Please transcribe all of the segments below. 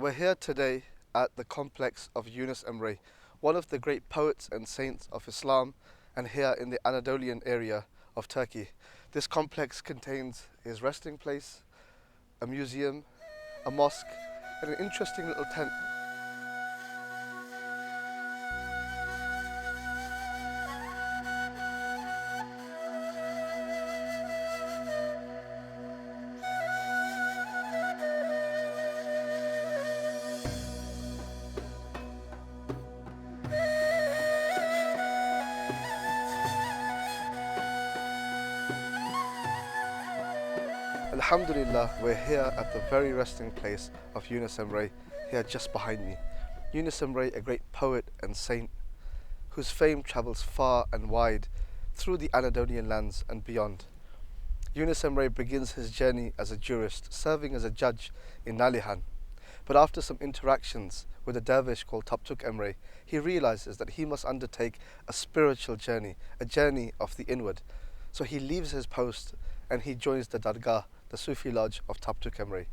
We're here today at the complex of Yunus Emre, one of the great poets and saints of Islam, and here in the Anatolian area of Turkey. This complex contains his resting place, a museum, a mosque, and an interesting little tent. Alhamdulillah, we're here at the very resting place of Yunus Emre, here just behind me. Yunus Emre, a great poet and saint whose fame travels far and wide through the Anatolian lands and beyond. Yunus Emre begins his journey as a jurist, serving as a judge in Nalihan. But after some interactions with a dervish called Tarbiyya Emre, he realizes that he must undertake a spiritual journey, a journey of the inward. So he leaves his post and he joins the Dargah, the Sufi lodge of Tarbiyya Emre.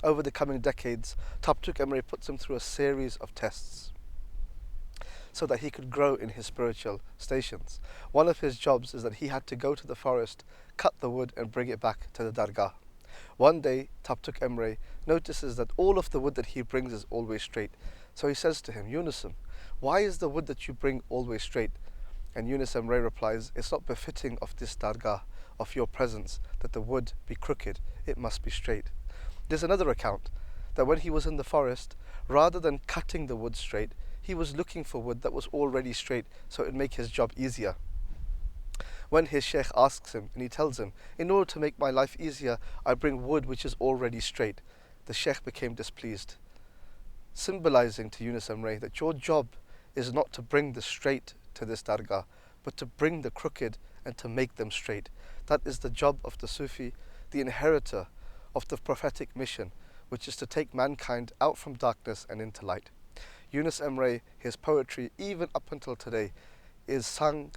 Over the coming decades, Tarbiyya Emre puts him through a series of tests so that he could grow in his spiritual stations. One of his jobs is that he had to go to the forest, cut the wood and bring it back to the Dargah. One day, Tarbiyya Emre notices that all of the wood that he brings is always straight. So he says to him, Yunusum, why is the wood that you bring always straight? And Yunus Emre replies, it's not befitting of this Dargah, of your presence, that the wood be crooked, it must be straight. There's another account that when he was in the forest, rather than cutting the wood straight, he was looking for wood that was already straight so it would make his job easier. When his sheikh asks him and he tells him, in order to make my life easier, I bring wood which is already straight, the sheikh became displeased, symbolizing to Yunus Emre that your job is not to bring the straight to this Dargah, but to bring the crooked and to make them straight. That is the job of the Sufi, the inheritor of the prophetic mission, which is to take mankind out from darkness and into light. Yunus Emre, his poetry, even up until today, is sung,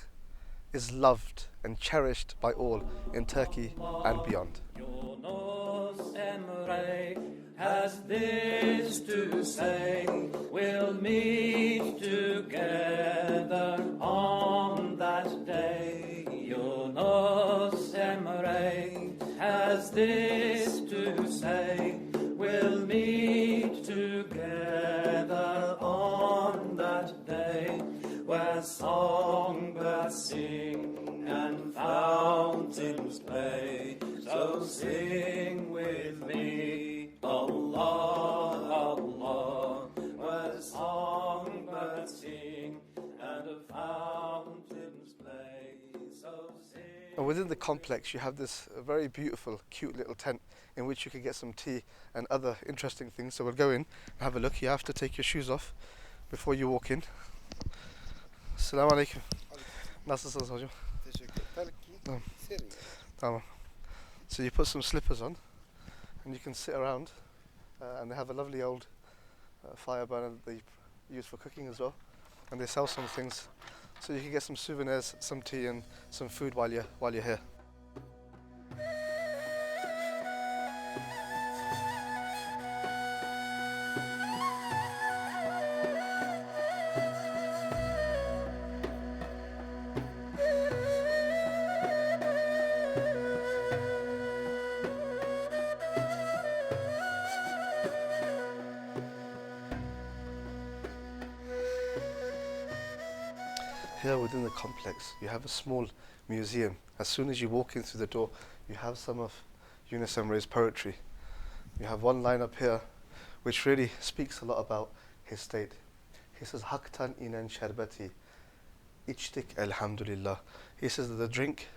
is loved and cherished by all in Turkey and beyond. Yunus Emre has this to say, we'll meet together on that day. Yunus Emre has this to say, we'll meet together on that day, where songbirds sing and fountains play. So sing with me, Allah, Allah, where songbirds sing and fountains play. So sing. And within the complex, you have this very beautiful, cute little tent in which you can get some tea and other interesting things. So we'll go in and have a look. You have to take your shoes off before you walk in. Assalamu alaikum. Nasılsınız hocam? Teşekkür. Belki serin. Tamam. So you put some slippers on and you can sit around and they have a lovely old fire burner that they use for cooking as well, and they sell some things so you can get some souvenirs, some tea and some food while you're here. Here within the complex, you have a small museum. As soon as you walk in through the door, you have some of Yunus Emre's poetry. You have one line up here which really speaks a lot about his state. He says, Haktan inen sherbeti, içtik elhamdulillah. He says that the drink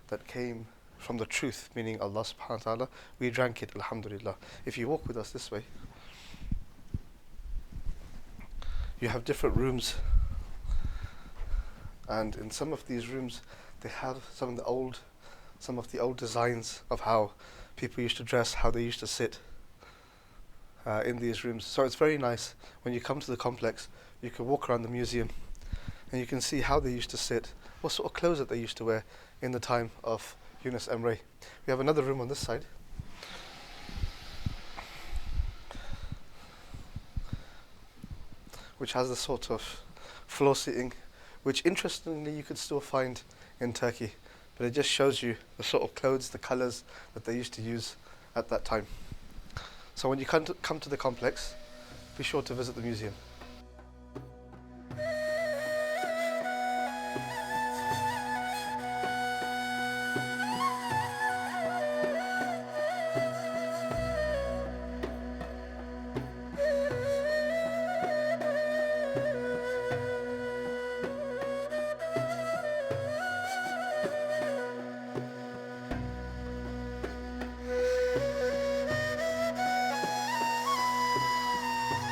that came from the truth, meaning Allah subhanahu wa ta'ala, we drank it, alhamdulillah. If you walk with us this way, you have different rooms. And in some of these rooms, they have some of the old designs of how people used to dress, how they used to sit in these rooms. So it's very nice when you come to the complex. You can walk around the museum, and you can see how they used to sit, what sort of clothes that they used to wear in the time of Yunus Emre. We have another room on this side. which has the sort of floor seating, which interestingly you could still find in Turkey, but it just shows you the sort of clothes, the colours that they used to use at that time. So when you come to the complex, be sure to visit the museum.